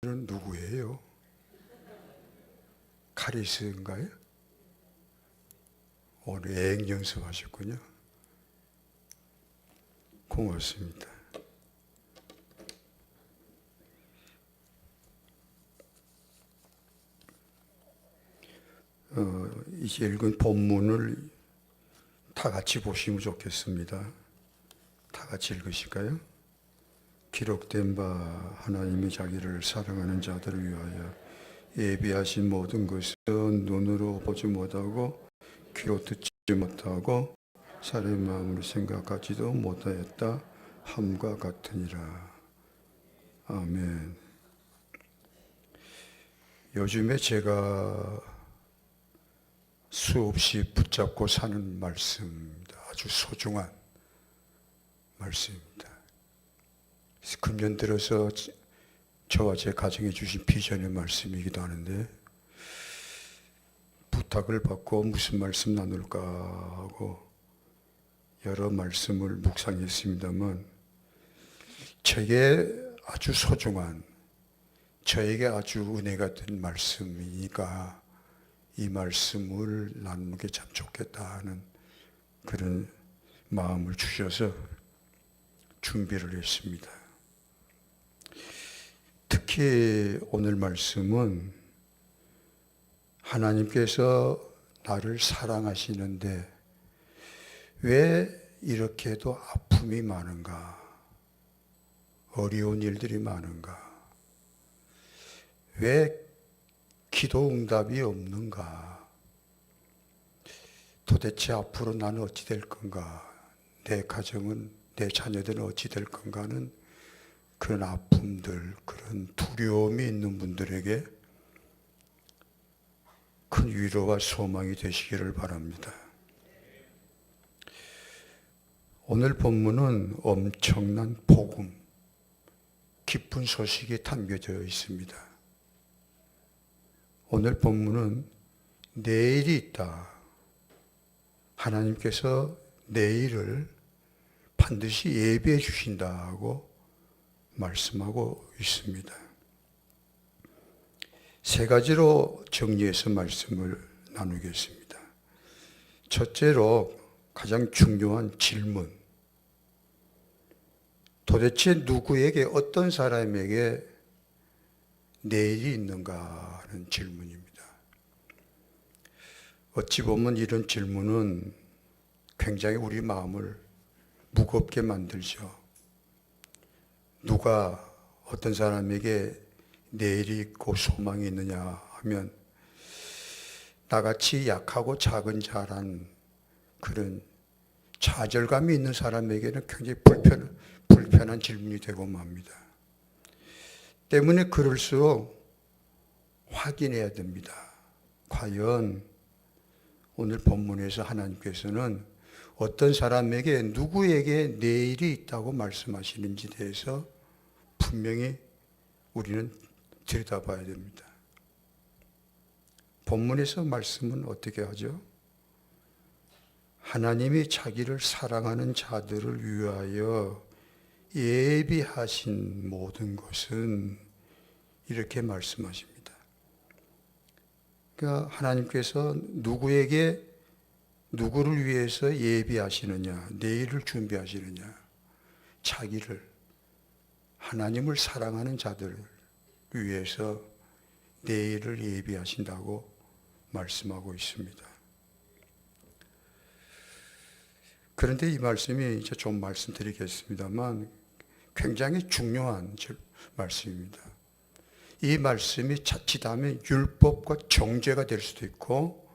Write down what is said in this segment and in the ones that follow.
누구예요? 카리스인가요? 오늘 애행 연습하셨군요. 고맙습니다. 이제 읽은 본문을 다 같이 보시면 좋겠습니다. 다 같이 읽으실까요? 기록된 바 하나님이 자기를 사랑하는 자들을 위하여 예비하신 모든 것은 눈으로 보지 못하고 귀로 듣지 못하고 사람의 마음으로 생각하지도 못하였다 함과 같으니라. 아멘. 요즘에 제가 수없이 붙잡고 사는 말씀입니다. 아주 소중한 말씀입니다. 금년 들어서 저와 제 가정에 주신 비전의 말씀이기도 하는데, 부탁을 받고 무슨 말씀 나눌까 하고 여러 말씀을 묵상했습니다만, 제게 아주 소중한, 저에게 아주 은혜가 된 말씀이니까 이 말씀을 나누는 게 참 좋겠다 하는 그런 마음을 주셔서 준비를 했습니다. 특히 오늘 말씀은 하나님께서 나를 사랑하시는데 왜 이렇게도 아픔이 많은가? 어려운 일들이 많은가? 왜 기도 응답이 없는가? 도대체 앞으로 나는 어찌 될 건가? 내 가정은, 내 자녀들은 어찌 될 건가 하는 그런 아픔들, 그런 두려움이 있는 분들에게 큰 위로와 소망이 되시기를 바랍니다. 오늘 본문은 엄청난 복음, 기쁜 소식이 담겨져 있습니다. 오늘 본문은 내일이 있다. 하나님께서 내일을 반드시 예비해 주신다고 말씀하고 있습니다. 세 가지로 정리해서 말씀을 나누겠습니다. 첫째로 가장 중요한 질문. 도대체 누구에게, 어떤 사람에게 내일이 있는가 하는 질문입니다. 어찌 보면 이런 질문은 굉장히 우리 마음을 무겁게 만들죠. 누가, 어떤 사람에게 내일이 있고 소망이 있느냐 하면 나같이 약하고 작은 자란 그런 좌절감이 있는 사람에게는 굉장히 불편한 질문이 되고 맙니다. 때문에 그럴수록 확인해야 됩니다. 과연 오늘 본문에서 하나님께서는 어떤 사람에게, 누구에게 내일이 있다고 말씀하시는지에 대해서 분명히 우리는 들여다봐야 됩니다. 본문에서 말씀은 어떻게 하죠? 하나님이 자기를 사랑하는 자들을 위하여 예비하신 모든 것은, 이렇게 말씀하십니다. 그러니까 하나님께서 누구에게, 누구를 위해서 예비하시느냐, 내일을 준비하시느냐, 자기를, 하나님을 사랑하는 자들을 위해서 내일을 예비하신다고 말씀하고 있습니다. 그런데 이 말씀이 이제 좀 말씀드리겠습니다만 굉장히 중요한 말씀입니다. 이 말씀이 자칫하면 율법과 정죄가 될 수도 있고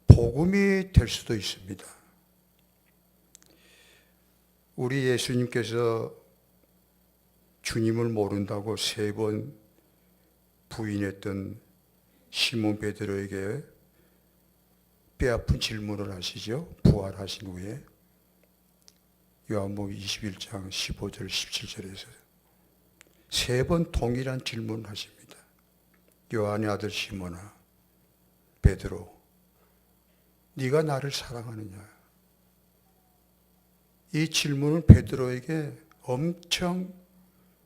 복음이 될 수도 있습니다. 우리 예수님께서 주님을 모른다고 3번 부인했던 시몬 베드로에게 뼈아픈 질문을 하시죠. 부활하신 후에 요한복음 21장 15절 17절에서 3번 동일한 질문을 하십니다. 요한의 아들 시몬아, 베드로, 네가 나를 사랑하느냐? 이 질문은 베드로에게 엄청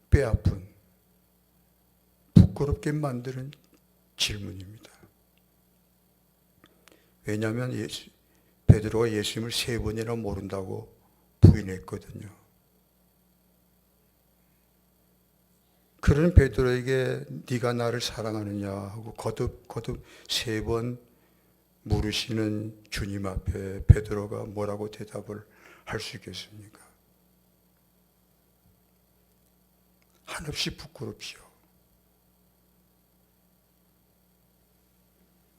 뼈아픈 부끄럽게 만드는 질문입니다. 왜냐하면 베드로가 예수님을 3번이나 모른다고 부인했거든요. 그런 베드로에게 네가 나를 사랑하느냐 하고 거듭 3번 물으시는 주님 앞에 베드로가 뭐라고 대답을 할 수 있겠습니까? 한없이 부끄럽지요.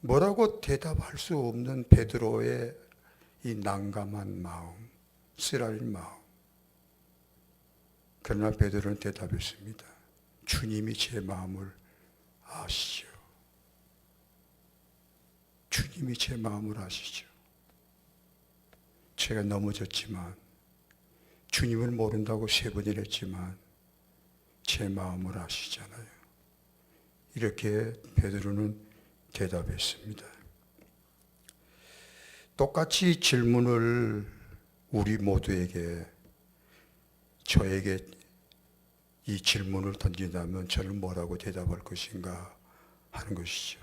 뭐라고 대답할 수 없는 베드로의 이 난감한 마음, 쓰라린 마음. 그러나 베드로는 대답했습니다. 주님이 제 마음을 아시죠. 주님이 제 마음을 아시죠. 제가 넘어졌지만 주님을 모른다고 3번이나 했지만 제 마음을 아시잖아요. 이렇게 베드로는 대답했습니다. 똑같이 질문을 우리 모두에게, 저에게 이 질문을 던진다면 저는 뭐라고 대답할 것인가 하는 것이죠.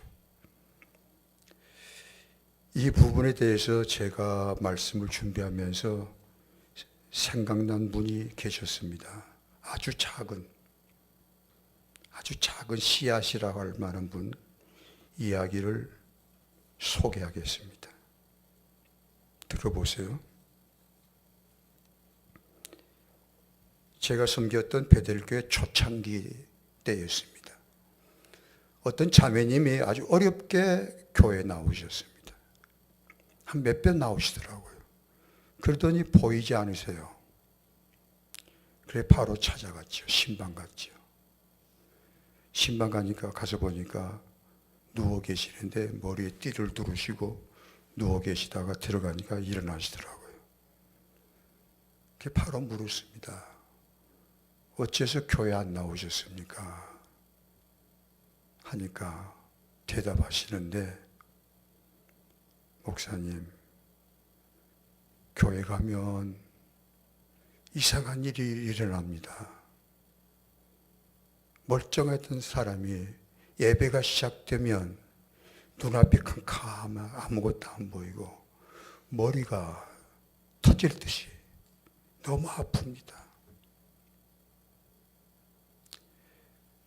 이 부분에 대해서 제가 말씀을 준비하면서 생각난 분이 계셨습니다. 아주 작은 씨앗이라고 할 만한 분 이야기를 소개하겠습니다. 들어보세요. 제가 섬겼던 베델교회 초창기 때였습니다. 어떤 자매님이 아주 어렵게 교회에 나오셨습니다. 한 몇 번 나오시더라고요. 그러더니 보이지 않으세요. 그래 바로 찾아갔죠. 신방 갔죠. 신방 가니까 가서 보니까 누워 계시는데 머리에 띠를 두르시고 누워 계시다가 들어가니까 일어나시더라고요. 바로 물었습니다. 어째서 교회 안 나오셨습니까? 하니까 대답하시는데, 목사님, 교회 가면 이상한 일이 일어납니다. 멀쩡했던 사람이 예배가 시작되면 눈앞이 캄캄하면 아무것도 안 보이고 머리가 터질 듯이 너무 아픕니다.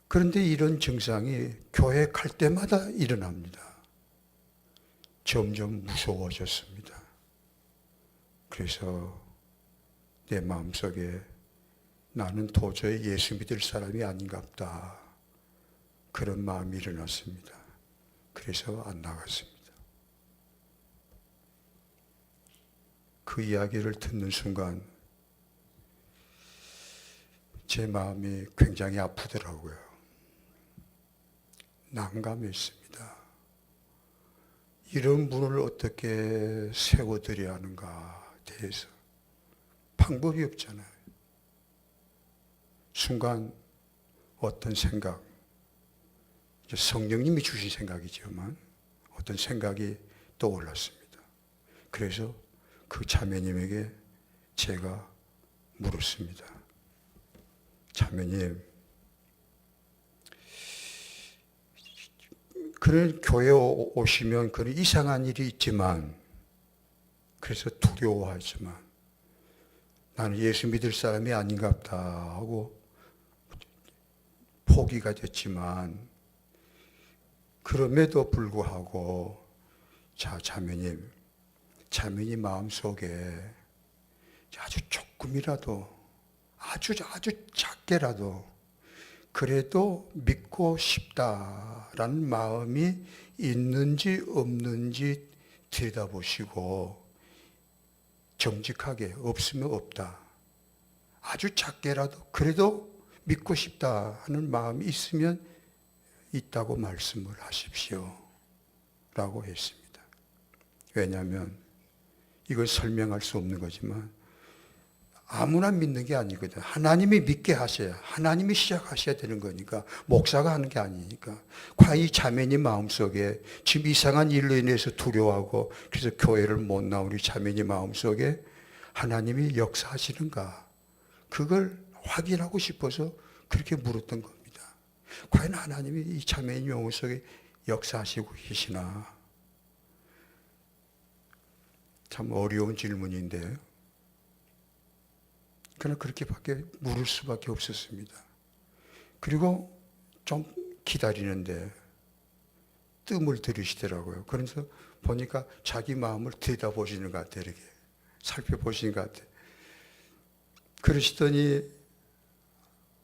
그런데 이런 증상이 교회 갈 때마다 일어납니다. 점점 무서워졌습니다. 그래서 내 마음속에 나는 도저히 예수 믿을 사람이 아닌갑다. 그런 마음이 일어났습니다. 그래서 안 나갔습니다. 그 이야기를 듣는 순간 제 마음이 굉장히 아프더라고요. 난감했습니다. 이런 분을 어떻게 세워드려야 하는가 대해서 방법이 없잖아요. 순간 어떤 생각, 성령님이 주신 생각이지만 어떤 생각이 떠올랐습니다. 그래서 그 자매님에게 제가 물었습니다. 자매님, 그런 교회에 오시면 그런 이상한 일이 있지만, 그래서 두려워하지만 나는 예수 믿을 사람이 아닌갑다 하고 포기가 됐지만, 그럼에도 불구하고 자매님 마음속에 아주 조금이라도 아주 작게라도 그래도 믿고 싶다라는 마음이 있는지 없는지 들여다보시고 정직하게 없으면 없다. 아주 작게라도 그래도 믿고 싶다 하는 마음이 있으면 있다고 말씀을 하십시오. 라고 했습니다. 왜냐하면 이걸 설명할 수 없는 거지만 아무나 믿는 게 아니거든. 하나님이 믿게 하셔야, 하나님이 시작하셔야 되는 거니까, 목사가 하는 게 아니니까. 과연 이 자매님 마음속에 지금 이상한 일로 인해서 두려워하고 그래서 교회를 못 나오는 자매님 마음속에 하나님이 역사하시는가, 그걸 확인하고 싶어서 그렇게 물었던 겁니다. 과연 하나님이 이 자매인 영혼 속에 역사하시고 계시나? 참 어려운 질문인데요. 그러나 그렇게밖에 물을 수밖에 없었습니다. 그리고 좀 기다리는데 뜸을 들이시더라고요. 그래서 보니까 자기 마음을 들여다보시는 것 같아요. 이렇게 살펴보시는 것 같아요. 그러시더니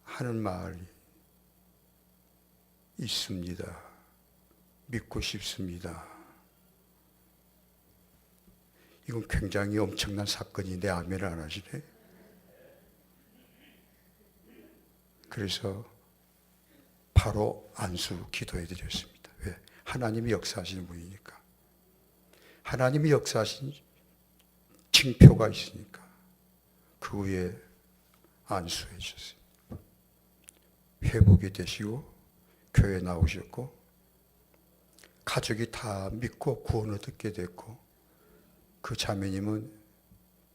하는 말이 있습니다. 믿고 싶습니다. 이건 굉장히 엄청난 사건인데 아멘을 안 하시네. 그래서 바로 안수 기도해 드렸습니다. 왜? 하나님이 역사하시는 분이니까. 하나님이 역사하신 징표가 있으니까 그 후에 안수해 주셨어요. 회복이 되시고 교회 나오셨고 가족이 다 믿고 구원을 듣게 됐고 그 자매님은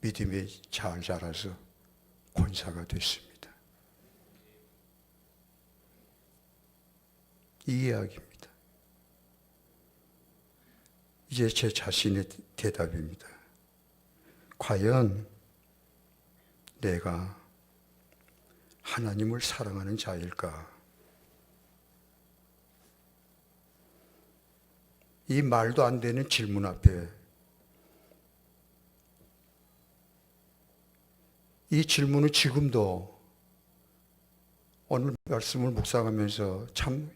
믿음이 잘 자라서 권사가 됐습니다. 이 이야기입니다. 이제 제 자신의 대답입니다. 과연 내가 하나님을 사랑하는 자일까? 이 말도 안 되는 질문 앞에 이 질문은 지금도 오늘 말씀을 묵상하면서 참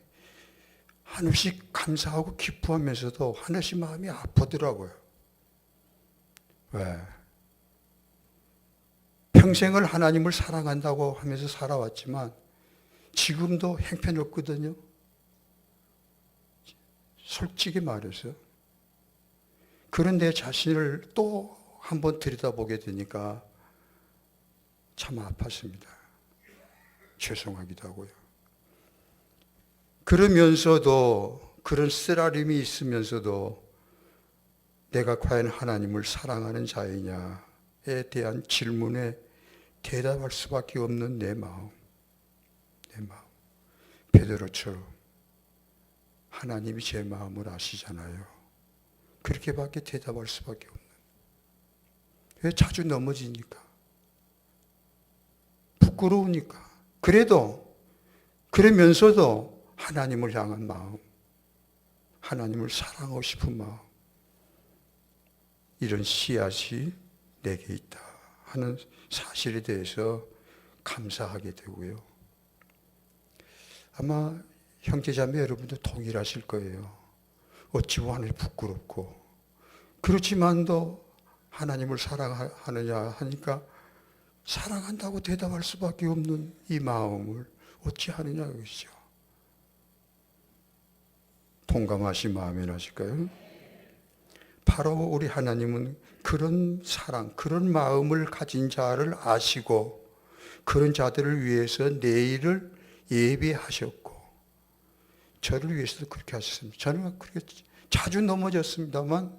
한없이 감사하고 기뻐하면서도 한없이 마음이 아프더라고요. 왜? 평생을 하나님을 사랑한다고 하면서 살아왔지만 지금도 형편없거든요. 솔직히 말해서. 그런 내 자신을 또 한번 들여다보게 되니까 참 아팠습니다. 죄송하기도 하고요. 그러면서도 그런 쓰라림이 있으면서도 내가 과연 하나님을 사랑하는 자이냐에 대한 질문에 대답할 수밖에 없는 내 마음. 베드로처럼 하나님이 제 마음을 아시잖아요. 그렇게밖에 대답할 수밖에 없는. 왜? 자주 넘어지니까. 부끄러우니까. 그러면서도 하나님을 향한 마음, 하나님을 사랑하고 싶은 마음, 이런 씨앗이 내게 있다 하는 사실에 대해서 감사하게 되고요. 아마 형제자매 여러분도 동일하실 거예요. 어찌 하나님 부끄럽고 그렇지만도 하나님을 사랑하느냐 하니까 사랑한다고 대답할 수밖에 없는 이 마음을 어찌 하느냐 그것이죠. 동감하시 마음이 나실까요? 바로 우리 하나님은 그런 사랑, 그런 마음을 가진 자를 아시고 그런 자들을 위해서 내일을 예비하셨고 저를 위해서도 그렇게 하셨습니다. 저는 그렇게 자주 넘어졌습니다만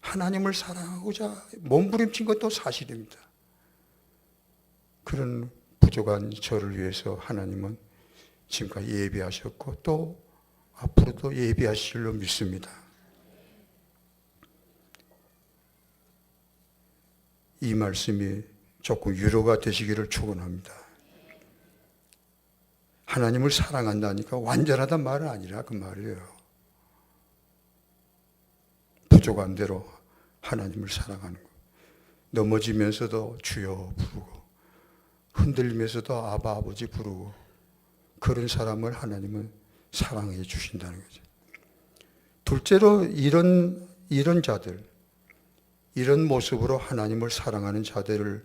하나님을 사랑하고자 몸부림친 것도 사실입니다. 그런 부족한 저를 위해서 하나님은 지금까지 예비하셨고 또 앞으로도 예비하실 줄로 믿습니다. 이 말씀이 조금 위로가 되시기를 축원합니다. 하나님을 사랑한다니까 완전하단 말은 아니라 그 말이에요. 부족한 대로 하나님을 사랑하는 것. 넘어지면서도 주여 부르고 흔들리면서도 아바 아버지 부르고 그런 사람을 하나님은 사랑해 주신다는 거죠. 둘째로 이런 자들, 이런 모습으로 하나님을 사랑하는 자들을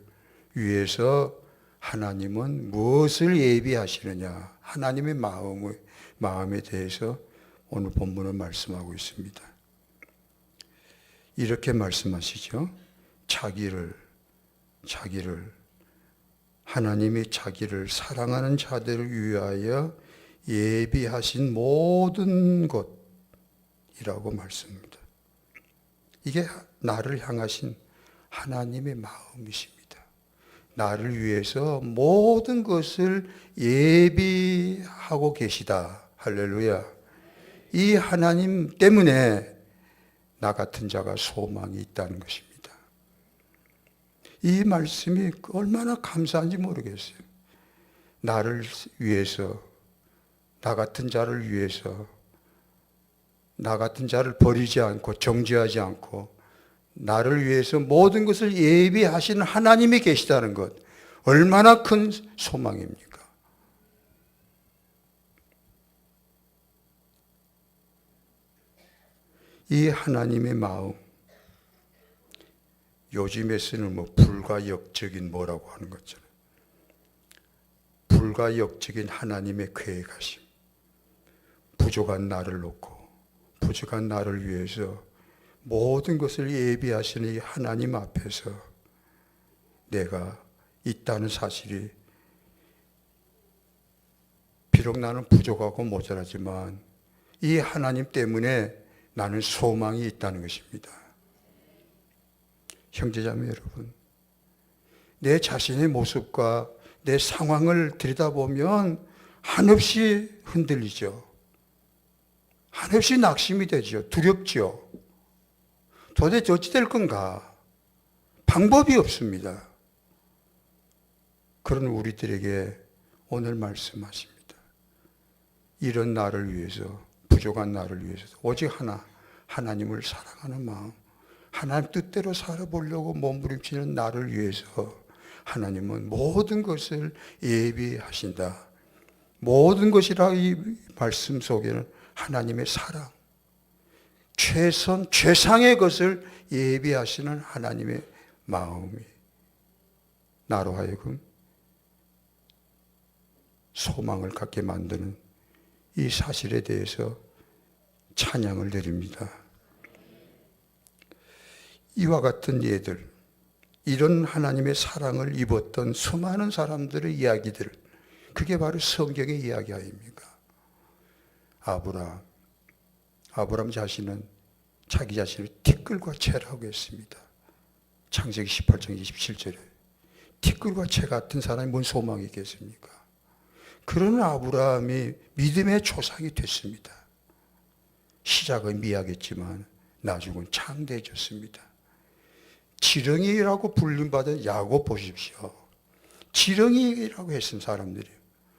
위해서 하나님은 무엇을 예비하시느냐, 하나님의 마음에 대해서 오늘 본문은 말씀하고 있습니다. 이렇게 말씀하시죠. 하나님이 자기를 사랑하는 자들을 위하여 예비하신 모든 것이라고 말씀합니다. 이게 나를 향하신 하나님의 마음이십니다. 나를 위해서 모든 것을 예비하고 계시다. 할렐루야. 이 하나님 때문에 나 같은 자가 소망이 있다는 것입니다. 이 말씀이 얼마나 감사한지 모르겠어요. 나를 위해서, 나 같은 자를 위해서, 나 같은 자를 버리지 않고 정죄하지 않고 나를 위해서 모든 것을 예비하시는 하나님이 계시다는 것, 얼마나 큰 소망입니까? 이 하나님의 마음, 요즘에 쓰는 불가역적인 뭐라고 하는 것처럼 불가역적인 하나님의 계획하심, 부족한 나를 놓고 부족한 나를 위해서 모든 것을 예비하시는 이 하나님 앞에서 내가 있다는 사실이, 비록 나는 부족하고 모자라지만 이 하나님 때문에 나는 소망이 있다는 것입니다. 형제자매 여러분, 내 자신의 모습과 내 상황을 들여다보면 한없이 흔들리죠. 한없이 낙심이 되죠. 두렵죠. 도대체 어찌 될 건가? 방법이 없습니다. 그런 우리들에게 오늘 말씀하십니다. 이런 나를 위해서, 부족한 나를 위해서 오직 하나, 하나님을 사랑하는 마음, 하나님 뜻대로 살아보려고 몸부림치는 나를 위해서 하나님은 모든 것을 예비하신다. 모든 것이라 이 말씀 속에는 하나님의 사랑, 최선, 최상의 것을 예비하시는 하나님의 마음이 나로 하여금 소망을 갖게 만드는 이 사실에 대해서 찬양을 드립니다. 이와 같은 예들, 이런 하나님의 사랑을 입었던 수많은 사람들의 이야기들, 그게 바로 성경의 이야기 아닙니까? 아브라함 자신은 자기 자신을 티끌과 채라고 했습니다. 창세기 18장 27절에 티끌과 채 같은 사람이 뭔 소망이 있겠습니까? 그런 아브라함이 믿음의 조상이 됐습니다. 시작은 미약했지만 나중은 창대해졌습니다. 지렁이라고 불림받은 야곱 보십시오. 지렁이라고 했던 사람들이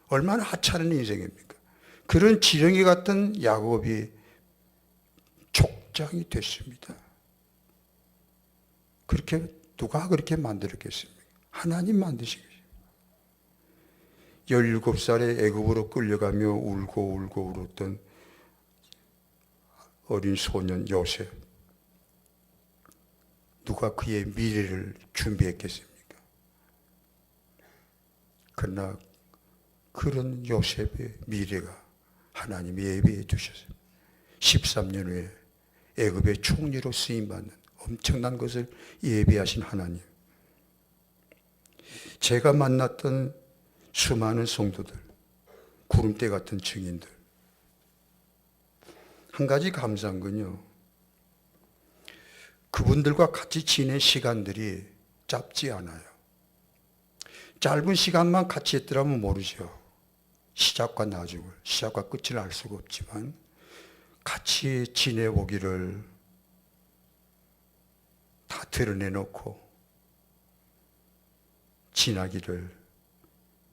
얼마나 하찮은 인생입니까? 그런 지렁이 같은 야곱이 족장이 됐습니다. 그렇게 누가 그렇게 만들었겠습니까? 하나님 만드신 것입니다. 17살에 애굽으로 끌려가며 울고 울었던 어린 소년 요셉, 누가 그의 미래를 준비했겠습니까? 그러나 그런 요셉의 미래가 하나님이 예비해 두셨어요. 13년 후에 애굽의 총리로 쓰임받는 엄청난 것을 예비하신 하나님. 제가 만났던 수많은 성도들, 구름대 같은 증인들, 한 가지 감사한 건요, 그분들과 같이 지낸 시간들이 짧지 않아요. 짧은 시간만 같이 했더라면 모르죠. 시작과 나중을, 시작과 끝을 알 수가 없지만 같이 지내보기를 다 드러내놓고 지나기를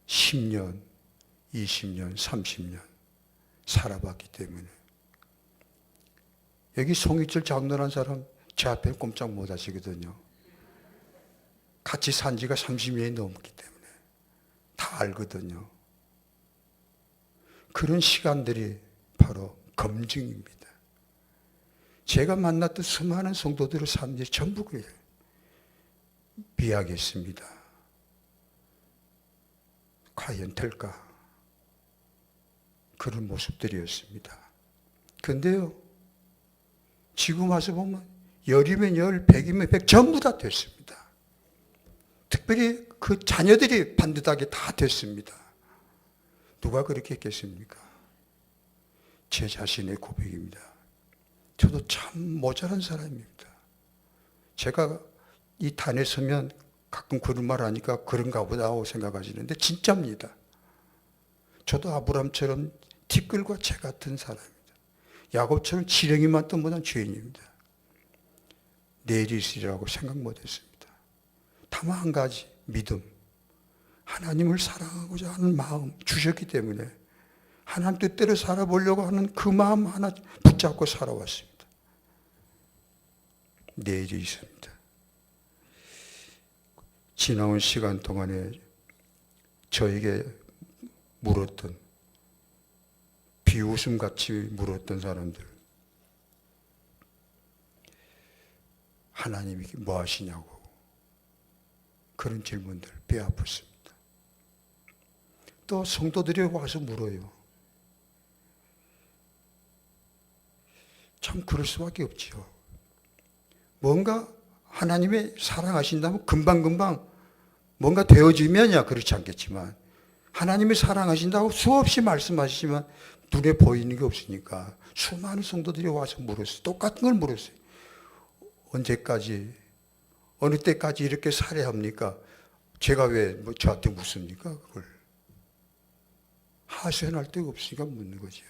10년, 20년, 30년 살아봤기 때문에 여기 송이철 장로란 사람 제 앞에 꼼짝 못 하시거든요. 같이 산 지가 30년이 넘었기 때문에 다 알거든요. 그런 시간들이 바로 검증입니다. 제가 만났던 수많은 성도들의 삶이 전부 그래요. 미약했습니다. 과연 될까? 그런 모습들이었습니다. 그런데요, 지금 와서 보면 열이면 열, 백이면 백, 전부 다 됐습니다. 특별히 그 자녀들이 반듯하게 다 됐습니다. 누가 그렇게 했겠습니까? 제 자신의 고백입니다. 저도 참 모자란 사람입니다. 제가 이 단에 서면 가끔 그런 말 하니까 그런가 보다 하고 생각하시는데 진짜입니다. 저도 아브람처럼 티끌과 채 같은 사람입니다. 야곱처럼 지렁이만 뜬보다 죄인입니다. 내일이 있으리라고 생각 못했습니다. 다만 한 가지, 믿음. 하나님을 사랑하고자 하는 마음 주셨기 때문에 하나님 뜻대로 살아보려고 하는 그 마음 하나 붙잡고 살아왔습니다. 내일이 있습니다. 지나온 시간 동안에 저에게 물었던, 비웃음같이 물었던 사람들, 하나님이 뭐 하시냐고, 그런 질문들 뼈 아팠습니다. 또 성도들이 와서 물어요. 참 그럴 수밖에 없지요. 뭔가 하나님이 사랑하신다면 금방금방 뭔가 되어지면야 그렇지 않겠지만, 하나님이 사랑하신다고 수없이 말씀하시지만 눈에 보이는 게 없으니까 수많은 성도들이 와서 물었어요. 똑같은 걸 물었어요. 언제까지, 어느 때까지 이렇게 살아야 합니까? 제가 왜 저한테 묻습니까? 그걸 하소연할 데가 없으니까 묻는 거죠.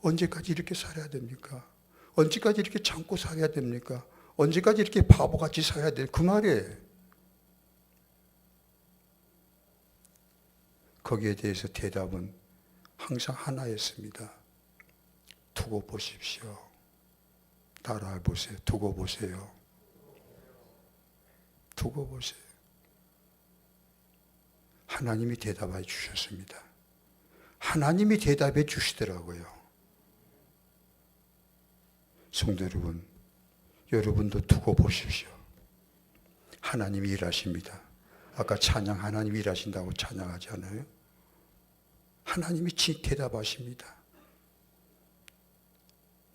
언제까지 이렇게 살아야 됩니까? 언제까지 이렇게 참고 살아야 됩니까? 언제까지 이렇게 바보같이 살아야 돼? 그 말이에요. 거기에 대해서 대답은 항상 하나였습니다. 두고 보십시오. 따라해 보세요. 두고 보세요. 두고 보세요. 하나님이 대답해 주셨습니다. 하나님이 대답해 주시더라고요. 성도 여러분, 여러분도 두고 보십시오. 하나님이 일하십니다. 아까 찬양 하나님이 일하신다고 찬양하지 않아요? 하나님이 대답하십니다.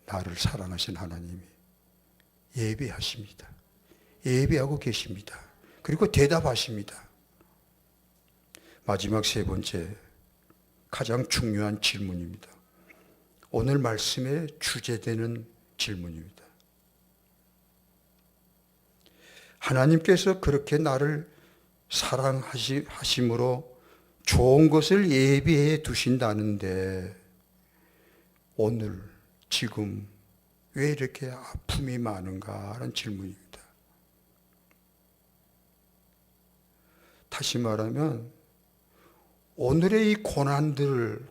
나를 사랑하신 하나님이 예배하십니다. 예배하고 계십니다. 그리고 대답하십니다. 마지막 세 번째, 가장 중요한 질문입니다. 오늘 말씀의 주제되는 질문입니다. 하나님께서 그렇게 나를 사랑하심으로 좋은 것을 예비해 두신다는데 오늘 지금 왜 이렇게 아픔이 많은가 하는 질문입니다. 다시 말하면 오늘의 이 고난들,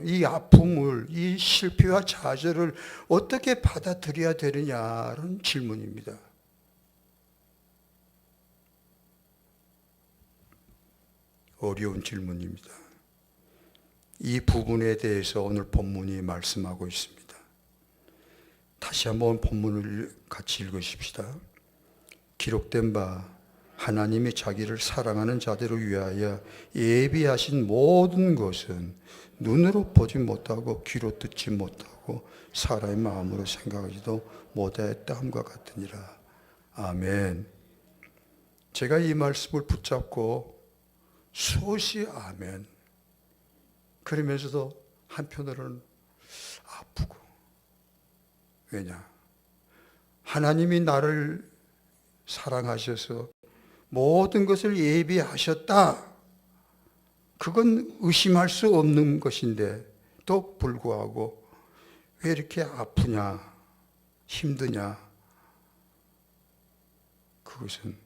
이 아픔을, 이 실패와 좌절을 어떻게 받아들여야 되느냐는 질문입니다. 어려운 질문입니다. 이 부분에 대해서 오늘 본문이 말씀하고 있습니다. 다시 한번 본문을 같이 읽으십시다. 기록된 바 하나님이 자기를 사랑하는 자들을 위하여 예비하신 모든 것은 눈으로 보지 못하고 귀로 듣지 못하고 사람의 마음으로 생각하지도 못하였다 함과 같으니라. 아멘. 제가 이 말씀을 붙잡고 수없이 아멘. 그러면서도 한편으로는 아프고. 왜냐? 하나님이 나를 사랑하셔서 모든 것을 예비하셨다. 그건 의심할 수 없는 것인데 또 불구하고 왜 이렇게 아프냐, 힘드냐? 그것은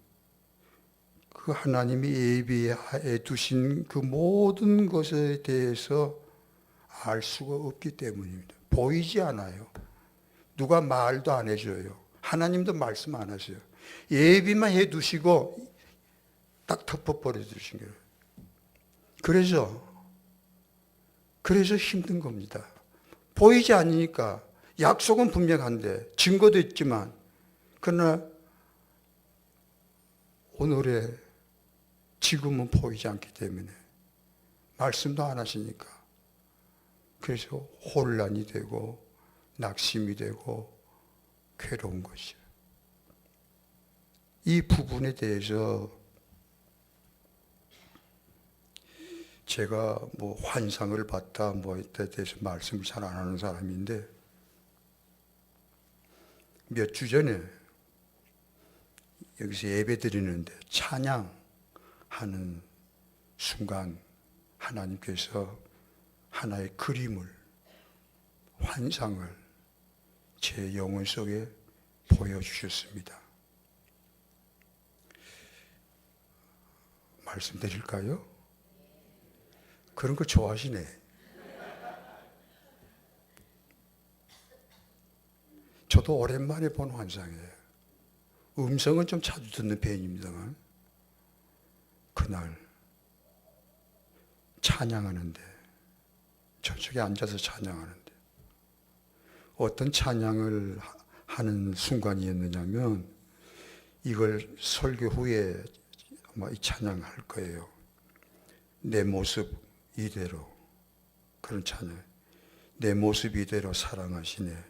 그 하나님이 예비해 두신 그 모든 것에 대해서 알 수가 없기 때문입니다. 보이지 않아요. 누가 말도 안 해줘요. 하나님도 말씀 안 하세요. 예비만 해 두시고 딱 덮어버려 주신 거예요. 그래서 힘든 겁니다. 보이지 않으니까 약속은 분명한데 증거도 있지만 그러나 오늘의 지금은 보이지 않기 때문에 말씀도 안 하시니까 그래서 혼란이 되고 낙심이 되고 괴로운 것이에요. 이 부분에 대해서 제가 환상을 봤다 뭐에 대해서 말씀을 잘 안 하는 사람인데 몇 주 전에 여기서 예배 드리는데 찬양 하는 순간 하나님께서 하나의 그림을, 환상을 제 영혼 속에 보여주셨습니다. 말씀드릴까요? 그런 거 좋아하시네. 저도 오랜만에 본 환상이에요. 음성은 좀 자주 듣는 편입니다만, 그날 찬양하는데, 저쪽에 앉아서 찬양하는데, 어떤 찬양을 하는 순간이었느냐면, 이걸 설교 후에 아마 이 찬양할 거예요. 내 모습 이대로, 그런 찬양. 내 모습 이대로 사랑하시네.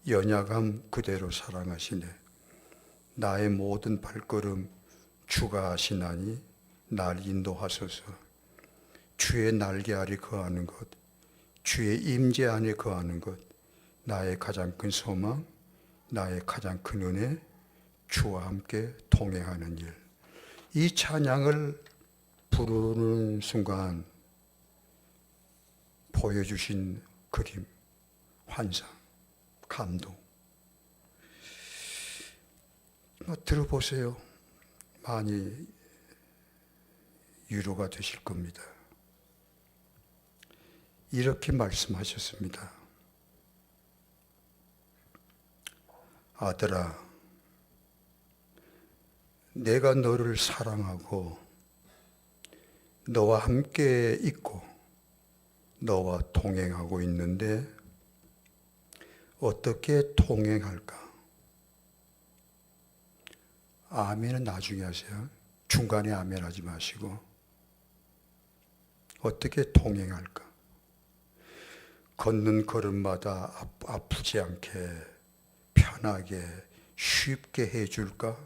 연약함 그대로 사랑하시네. 나의 모든 발걸음 주가 하시나니 날 인도하소서. 주의 날개 아래 거하는 것, 주의 임재 안에 거하는 것, 나의 가장 큰 소망, 나의 가장 큰 은혜, 주와 함께 동행하는 일. 이 찬양을 부르는 순간 보여주신 그림, 환상, 감동. 들어보세요. 많이 위로가 되실 겁니다. 이렇게 말씀하셨습니다. 아들아, 내가 너를 사랑하고 너와 함께 있고 너와 동행하고 있는데 어떻게 동행할까? 아멘은 나중에 하세요. 중간에 아멘 하지 마시고. 어떻게 동행할까? 걷는 걸음마다 아프지 않게 편하게 쉽게 해줄까?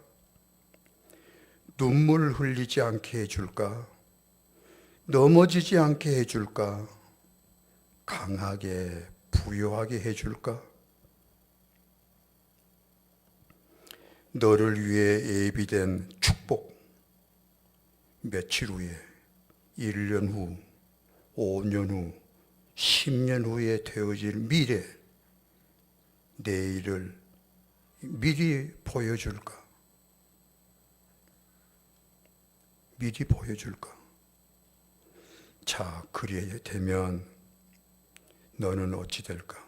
눈물 흘리지 않게 해줄까? 넘어지지 않게 해줄까? 강하게 부유하게 해줄까? 너를 위해 예비된 축복, 며칠 후에, 1년 후, 5년 후, 10년 후에 되어질 미래, 내일을 미리 보여줄까? 미리 보여줄까? 자, 그리에 되면 너는 어찌 될까?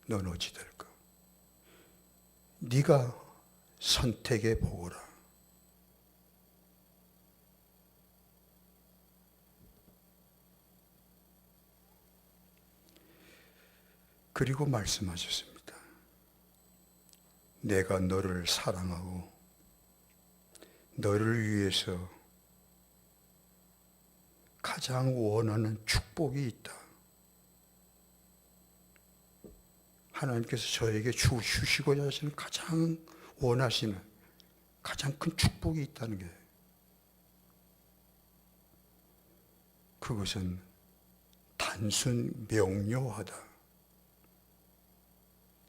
너는 어찌 될까? 네가 선택해 보거라. 그리고 말씀하셨습니다. 내가 너를 사랑하고 너를 위해서 가장 원하는 축복이 있다. 하나님께서 저에게 주시고자 하시는 가장 원하시는 가장 큰 축복이 있다는 게, 그것은 단순 명료하다.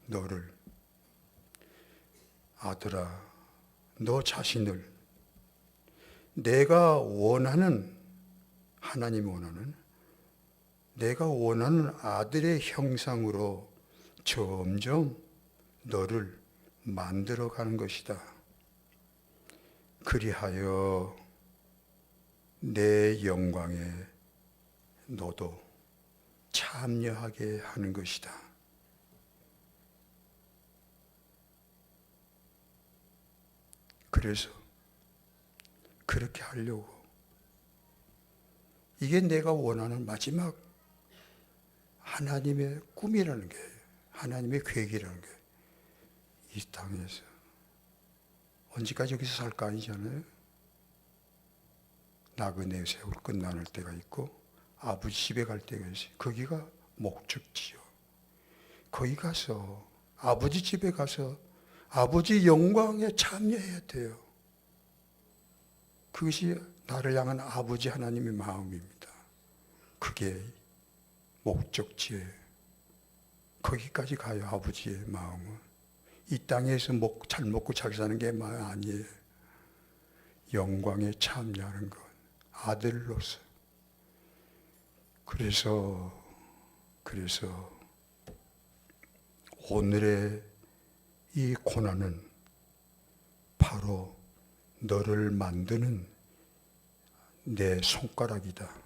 너를, 아들아, 너 자신을 내가 원하는, 하나님이 원하는, 내가 원하는 아들의 형상으로 점점 너를 만들어가는 것이다. 그리하여 내 영광에 너도 참여하게 하는 것이다. 그래서 그렇게 하려고, 이게 내가 원하는 마지막 하나님의 꿈이라는 게, 하나님의 계획이라는 게, 이 땅에서 언제까지 여기서 살까 아니잖아요. 나그네 세월 끝나는 때가 있고 아버지 집에 갈 때가 있어요. 거기가 목적지요. 거기 가서, 아버지 집에 가서 아버지 영광에 참여해야 돼요. 그것이 나를 향한 아버지 하나님의 마음입니다. 그게 목적지예요. 거기까지 가요. 아버지의 마음은 이 땅에서 잘 먹고 잘 사는 게 아니에요. 영광에 참여하는 것, 아들로서. 그래서 오늘의 이 고난은 바로 너를 만드는 내 손가락이다.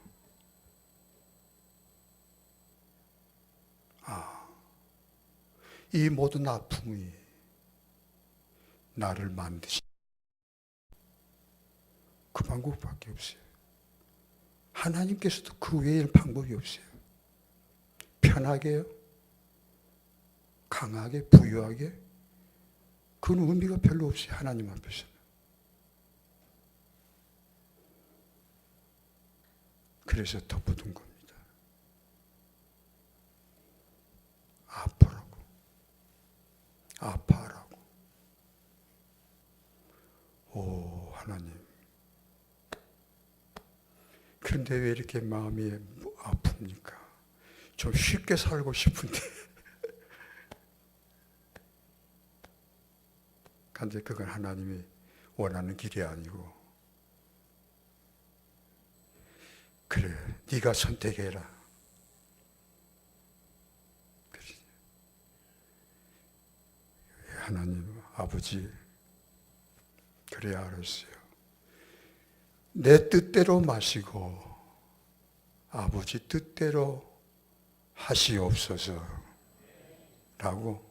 이 모든 아픔이 나를 만드시. 그 방법밖에 없어요. 하나님께서도 그 외에는 방법이 없어요. 편하게요, 강하게, 부유하게, 그건 의미가 별로 없어요. 하나님 앞에서는. 그래서 덮어둔 겁니다. 아파라고, 아파하라고. 오, 하나님. 그런데 왜 이렇게 마음이 아픕니까? 좀 쉽게 살고 싶은데. 근데 그건 하나님이 원하는 길이 아니고. 그래, 네가 선택해라. 그래. 하나님 아버지, 그래 알았어요. 내 뜻대로 마시고 아버지 뜻대로 하시옵소서 라고.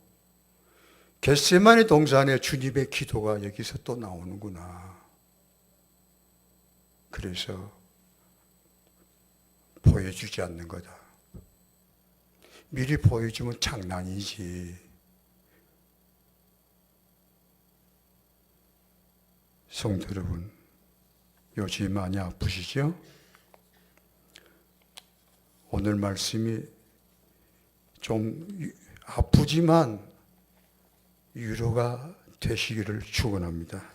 겟세마네 동산의 주님의 기도가 여기서 또 나오는구나. 그래서 보여주지 않는 거다. 미리 보여주면 장난이지. 성도 여러분, 요즘 많이 아프시죠? 오늘 말씀이 좀 아프지만 위로가 되시기를 축원합니다.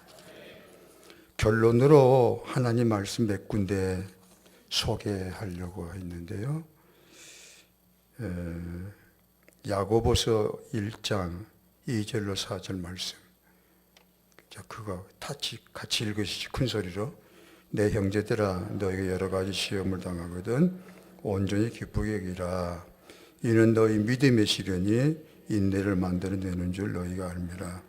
결론으로 하나님 말씀 몇 군데 소개하려고 했는데요. 야고보서 1장 2절로 4절 말씀. 자, 그거 같이 읽으시죠. 큰 소리로. 내 형제들아, 너희가 여러 가지 시험을 당하거든 온전히 기쁘게 여기라. 이는 너희 믿음의 시련이 인내를 만들어내는 줄 너희가 알미라.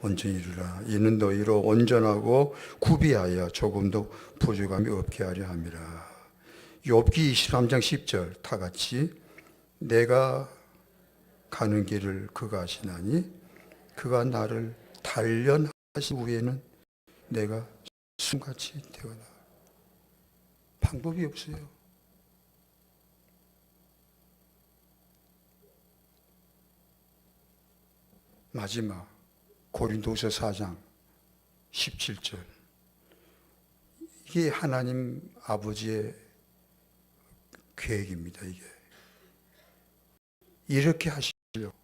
온전히 이루라. 이는 너희로 온전하고 구비하여 조금도 부족함이 없게 하려 함이라. 욥기 23장 10절 다 같이. 내가 가는 길을 그가 아시나니 그가 나를 단련하신 후에는 내가 숨같이 되어나. 방법이 없어요. 마지막 고린도서 4장 17절. 이게 하나님 아버지의 계획입니다. 이게 이렇게 하시려고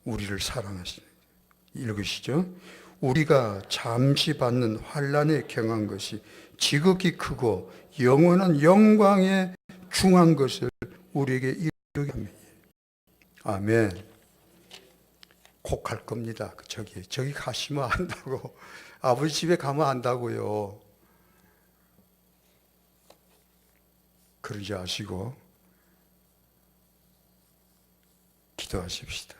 우리를 사랑하시는. 읽으시죠. 우리가 잠시 받는 환난에 경한 것이 지극히 크고 영원한 영광에 중한 것을 우리에게 이루게 합니다. 아멘. 꼭 갈 겁니다. 저기 가시면 안다고. 아버지 집에 가면 안다고요. 그러지 마시고 기도하십시다.